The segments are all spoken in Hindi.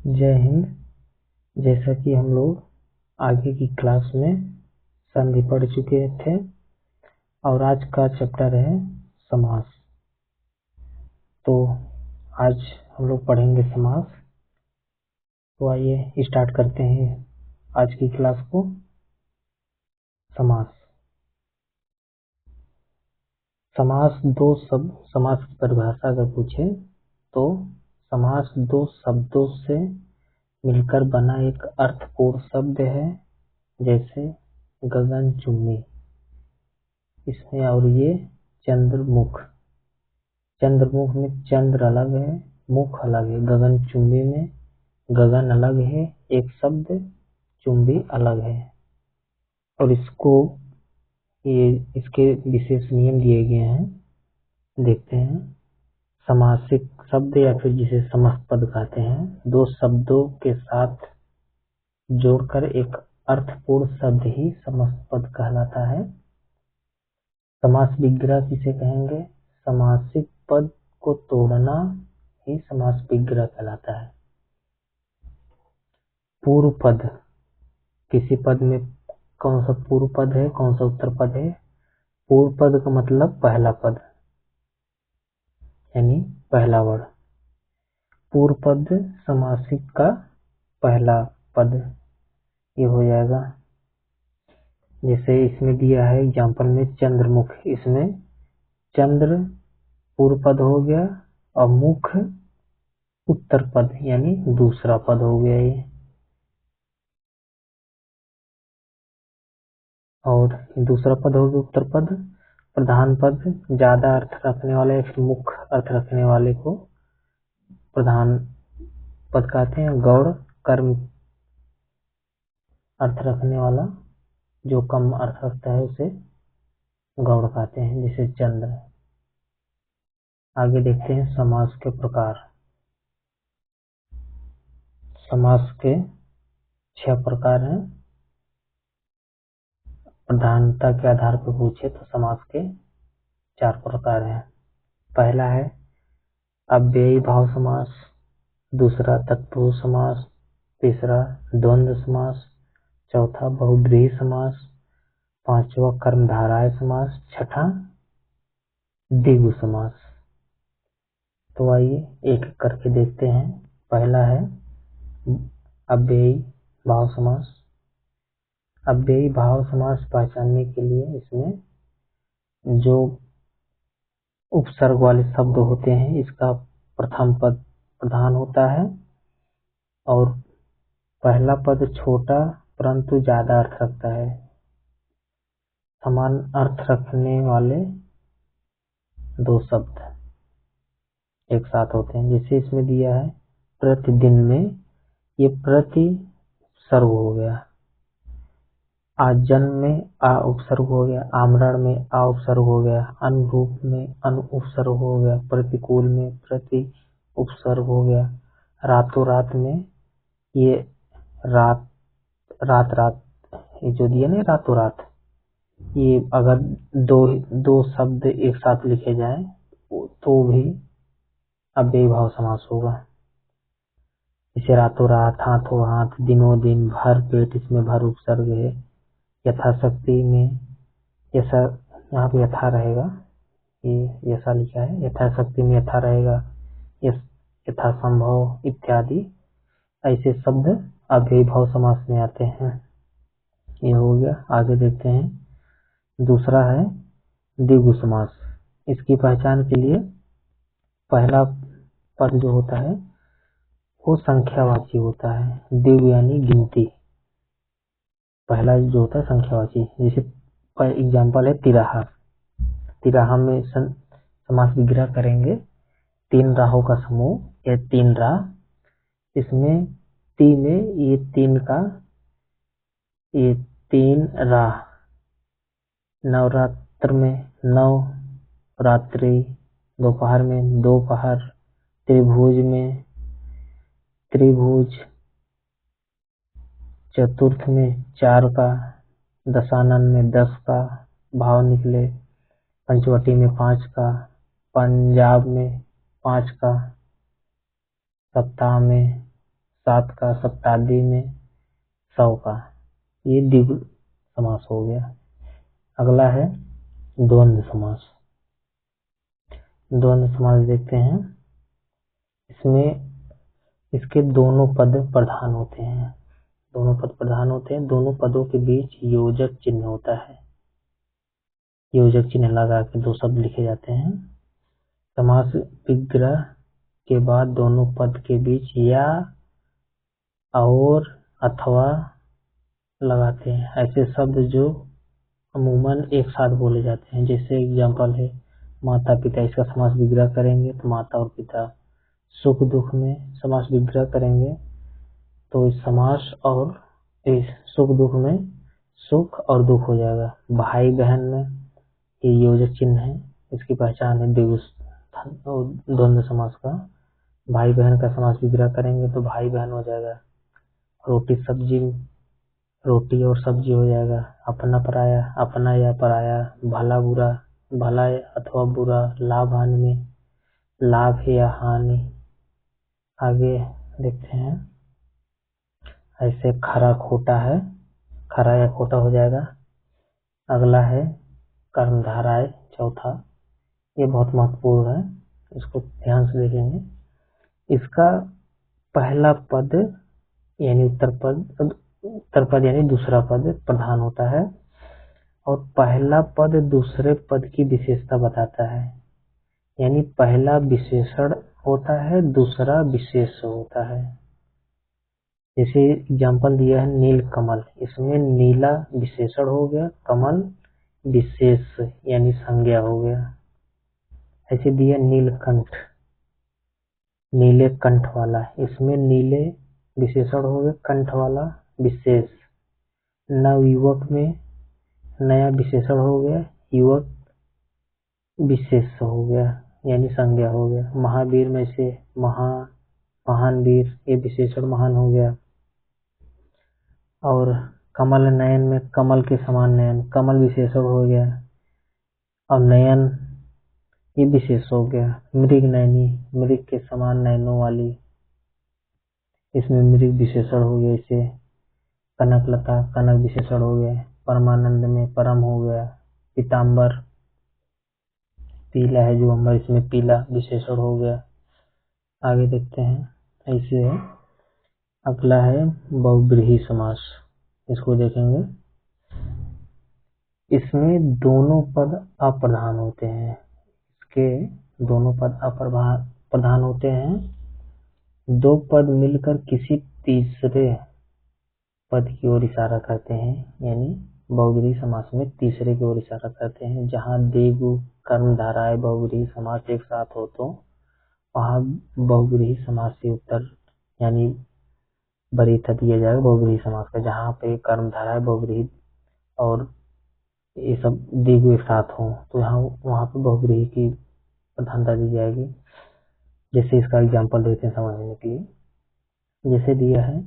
जय हिंद। जैसा कि हम लोग आगे की क्लास में संधि पढ़ चुके थे और आज का चैप्टर है समास। तो आज हम लोग पढ़ेंगे समास। तो आइए स्टार्ट करते हैं आज की क्लास को। समास समास की परिभाषा अगर पूछे तो समास दो शब्दों से मिलकर बना एक अर्थपूर्ण शब्द है, जैसे गगनचुम्बी। इसमें और ये चंद्रमुख में चंद्र अलग है, मुख अलग है। गगनचुम्बी में गगन अलग है, एक शब्द चुंबी अलग है। और इसके विशेष नियम दिए गए हैं, देखते हैं। समासिक शब्द या फिर जिसे समस्त पद कहते हैं, दो शब्दों के साथ जोड़कर एक अर्थपूर्ण शब्द ही समस्त पद कहलाता है। समास विग्रह किसे कहेंगे? समासिक पद को तोड़ना ही समास विग्रह कहलाता है। पूर्व पद, किसी पद में कौन सा पूर्व पद है, कौन सा उत्तर पद है? पूर्व पद का मतलब पहला पद, यानी पहला वर्ड। पूर्व पद समासिक का पहला पद ये हो जाएगा। जैसे इसमें दिया है एग्जाम्पल में चंद्रमुख, इसमें चंद्र पूर्व पद हो गया और मुख उत्तर पद यानी दूसरा पद हो गया ये। और दूसरा पद हो गया उत्तर पद। प्रधान पद ज्यादा अर्थ रखने वाले या फिर मुख्य अर्थ रखने वाले को प्रधान पद कहते हैं। गौड़ कर्म अर्थ रखने वाला जो कम अर्थ रखता है उसे गौड़ कहते हैं, जैसे चंद्र। आगे देखते हैं समास के प्रकार। समास के 6 प्रकार हैं। प्रधानता के आधार पर पूछे तो समास के 4 प्रकार हैं। पहला है अव्ययी भाव समास, दूसरा तत्पुरुष समास, तीसरा द्वंद्व समास, चौथा बहुब्रीहि समास, पांचवा कर्मधारय समास, छठा द्विगु समास। तो आइए एक एक करके देखते हैं। पहला है अव्ययी भाव समास। अव्ययी भाव समास पहचानने के लिए इसमें जो उपसर्ग वाले शब्द होते हैं, इसका प्रथम पद प्रधान होता है और पहला पद छोटा परंतु ज्यादा अर्थ रखता है। समान अर्थ रखने वाले दो शब्द एक साथ होते हैं। जैसे इसमें दिया है प्रतिदिन में, ये प्रति उपसर्ग हो गया। आजन्म में आ उपसर्ग हो गया, आमरण में आ उपसर्ग हो गया, अनुरूप में अनु उपसर्ग हो गया, प्रतिकूल में प्रति उपसर्ग हो गया। रातों रात में ये रात ये जो दिया ना रातों रात, ये अगर दो शब्द एक साथ लिखे जाएं तो भी अव्ययी भाव समास होगा। इसे रातों रात, हाथों हाथ, दिनों दिन, भर पेट, इसमें भर उपसर्ग है। यथाशक्ति में ऐसा यहाँ पे यथा रहेगा, ये ऐसा लिखा है। यथाशक्ति में यथा रहेगा, यथासंभव इत्यादि ऐसे शब्द अव्ययी भाव समास में आते हैं। ये हो गया। आगे देखते हैं। दूसरा है द्विगु समास। इसकी पहचान के लिए पहला पद जो होता है वो संख्यावाची होता है। द्विगु यानी गिनती। पहला जो होता है संख्यावाची, जैसे एग्जाम्पल है तिराहा। तिराहा में समास विग्रह करेंगे। 3 राहों का समूह, ये 3 राह। इसमें ती में ये 3 राह। नवरात्र में 9 रात्रि, दोपहर में 2 पहर, त्रिभुज में त्रिभुज, चतुर्थ में 4 का, दशानन में 10 का भाव निकले, पंचवटी में 5 का, पंजाब में 5 का, सप्ताह में 7 का, सप्तादी में 100 का, ये द्विगु समास हो गया। अगला है द्वंद्व समास। द्वंद्व समास देखते हैं। इसमें इसके दोनों पद प्रधान होते हैं। दोनों पद प्रधान होते हैं। दोनों पदों के बीच योजक चिन्ह होता है। योजक चिन्ह लगा के दो शब्द लिखे जाते हैं। समास विग्रह के बाद दोनों पद के बीच या, और, अथवा लगाते हैं। ऐसे शब्द जो अमूमन एक साथ बोले जाते हैं। जैसे एग्जाम्पल है माता पिता, इसका समास विग्रह करेंगे तो माता और पिता। सुख दुख में समास विग्रह करेंगे तो इस समास और इस सुख दुख में सुख और दुख हो जाएगा। भाई बहन में ये योजक चिन्ह है, इसकी पहचान है द्वंद्व समास का। भाई बहन का समास विग्रह करेंगे तो भाई बहन हो जाएगा। रोटी सब्जी, रोटी और सब्जी हो जाएगा। अपना पराया, अपना या पराया। भला बुरा, भला अथवा बुरा। लाभ हानि में लाभ या हानि। आगे देखते हैं। ऐसे खरा खोटा है, खरा या खोटा हो जाएगा। अगला है कर्मधाराय, चौथा। ये बहुत महत्वपूर्ण है, इसको ध्यान से देखेंगे। इसका पहला पद यानी उत्तर पद यानी दूसरा पद प्रधान होता है, और पहला पद दूसरे पद की विशेषता बताता है। यानी पहला विशेषण होता है, दूसरा विशेष होता है। जैसे एग्जाम्पल दिया है नील कमल, इसमें नीला विशेषण हो गया, कमल विशेष यानी संज्ञा हो गया। ऐसे दिया नीलकंठ, नीले कंठ वाला, इसमें नीले विशेषण हो गया, कंठ वाला विशेष। नवयुवक में नया विशेषण हो गया, युवक विशेष हो गया यानी संज्ञा हो गया। महावीर में से महान वीर, ये विशेषण महान हो गया। और कमल नयन में कमल के समान नयन, कमल विशेषण हो गया, और नयन ये विशेष हो गया। मृग नयनी, मृग के समान नयनों वाली, इसमें मृग विशेषण हो गया। इसे कनकलता, कनक विशेषण हो गया। परमानंद में परम हो गया। पीताम्बर, पीला है जो अंबर, इसमें पीला विशेषण हो गया। आगे देखते हैं। ऐसे है। अगला है बहुव्रीहि समास, इसको देखेंगे। इसमें दोनों पद अप्रधान होते हैं। इसके दोनों पद अप्रधान होते हैं। दो पद मिलकर किसी तीसरे पद की ओर इशारा करते हैं। यानी बहुव्रीहि समास में तीसरे की ओर इशारा करते हैं। जहाँ देगु कर्मधाराय बहुव्रीहि समास एक साथ हो तो वहाँ बहुव्रीहि समास से उत्तर यानी वरीयता दिया जाएगा बहुव्रीहि समास का। जहाँ पे कर्मधाराय बहुव्रीहि और ये सब देगु एक साथ हो तो यहाँ वहाँ पे बहुव्रीहि की प्रधानता दी जाएगी। जैसे इसका एग्जाम्पल देते हैं समझने के लिए। जैसे दिया है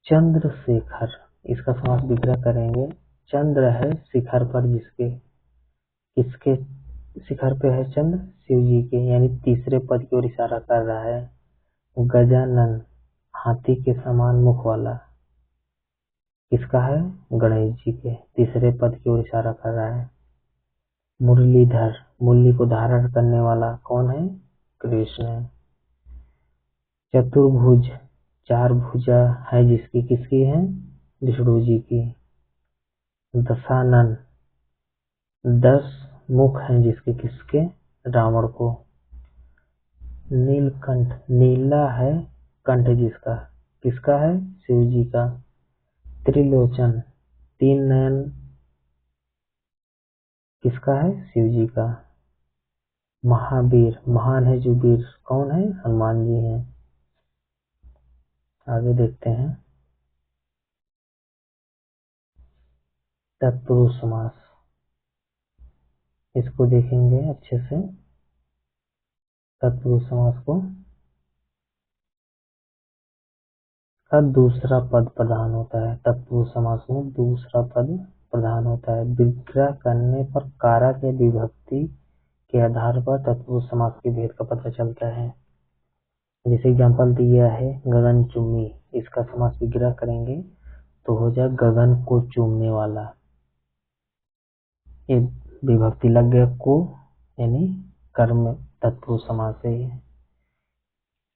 चंद्रशेखर, इसका समास विग्रह करेंगे। चंद्र है शिखर पर, जिसके किसके शिखर पे है चंद्र, शिव जी के, यानी तीसरे पद की ओर इशारा कर रहा है। गजानन, हाथी के समान मुख वाला, किसका है, गणेश जी के, तीसरे पद की ओर इशारा कर रहा है। मुरलीधर, मुरली को धारण करने वाला कौन है, कृष्ण है। चतुर्भुज, चार भुजा है जिसकी, किसकी है, विष्णु जी की। दशानन, 10 मुख हैं जिसके, किसके, रावण को। नीलकंठ, नीला है कंठ जिसका, किसका है, शिव जी का। त्रिलोचन, 3 नयन किसका है, शिव जी का। महावीर, महान है जो वीर, कौन है, हनुमान जी हैं। आगे देखते हैं। तत्पुरुष समास, इसको देखेंगे अच्छे से। तत्पुरुष समास को का दूसरा पद प्रधान होता है। तत्पुरुष समास में दूसरा पद प्रधान होता है। विग्रह करने पर कारक या विभक्ति के आधार पर तत्पुरुष समास के भेद का पता चलता है। जैसे एग्जाम्पल दिया है गगन चुम्मी, इसका समास विग्रह करेंगे तो हो जाए गगन को चूमने वाला। ये विभक्ति लग गया को, यानी कर्म तत्पुरुष समास है।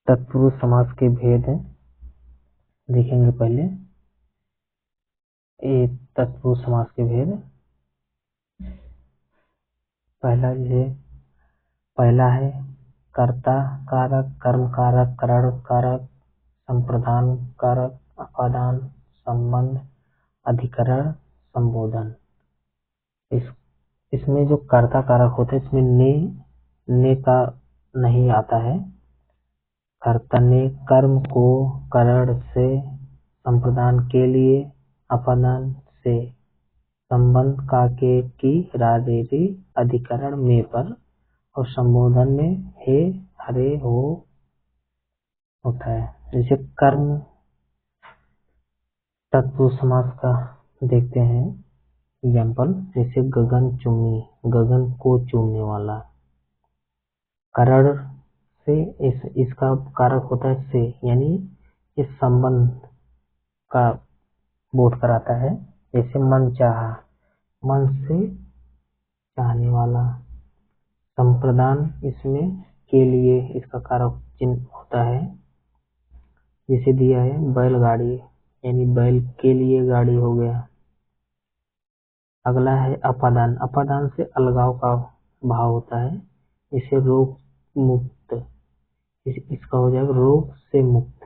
तत्पुरुष समास के भेद देखेंगे पहले। ये तत्पुरुष समास के भेद पहला है कर्ता कारक, कर्म कारक, करण कारक, संप्रदान कारक, अपादान, संबंध, अधिकरण, संबोधन। इसमें जो कर्ता कारक होते हैं इसमें ने का नहीं आता है। कर्ता ने कर्म को करण से, संप्रदान के लिए, अपादान से, संबंध का के की राजेरी, अधिकरण में पर, और संबोधन में हे हरे हो होता है। जैसे कर्म तत्पुरुष समास का देखते हैं एग्जाम्पल, जैसे गगन चुम्मी, गगन को चूमने वाला। करण से इसका कारक होता है से, यानी इस संबंध का बोध कराता है। जैसे मन चाहा, मन से चाहने वाला। संप्रदान इसमें के लिए इसका कारक चिन्ह होता है। जैसे दिया है बैलगाड़ी, यानी बैल के लिए गाड़ी हो गया। अगला है अपादान, अपादान से अलगाव का भाव होता है। इसे रोग मुक्त, इसका हो जाएगा रोग से मुक्त।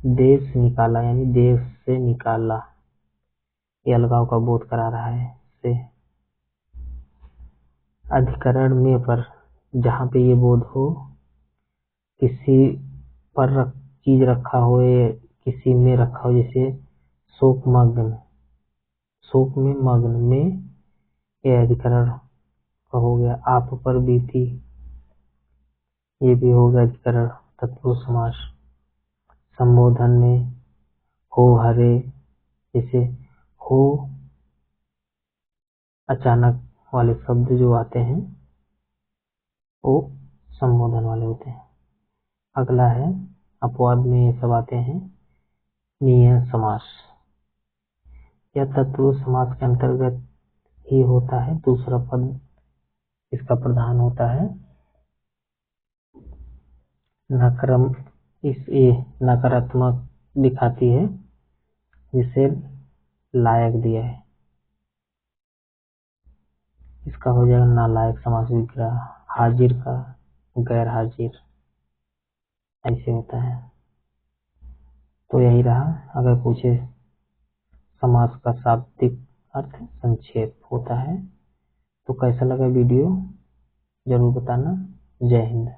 देश निकाला, यानी देश से निकाला, ये अलगाव का बोध करा रहा है से। अधिकरण में पर, जहाँ पे ये बोध हो, किसी पर चीज रखा हो या किसी में रखा हो। जैसे शोकमग्न, शोक में मग्न में, ये अधिकरण का हो गया। आप पर बीती, ये भी हो गया अधिकरण तत्पुरुष समास। संबोधन में हो हरे, जैसे हो अचानक वाले शब्द जो आते हैं वो संबोधन वाले होते हैं। अगला है अपवाद में ये सब आते हैं नियम समास। यह तत्पुरुष समास के अंतर्गत ही होता है। दूसरा पद इसका प्रधान होता है। नकारात्मक दिखाती है, जिसे लायक दिया है। इसका हो जाएगा नालायक समास विग्रह। हाजिर का गैर हाजिर, ऐसे होता है। तो यही रहा। अगर पूछे समास का शाब्दिक अर्थ संक्षेप होता है। तो कैसा लगा वीडियो जरूर बताना। जय हिंद।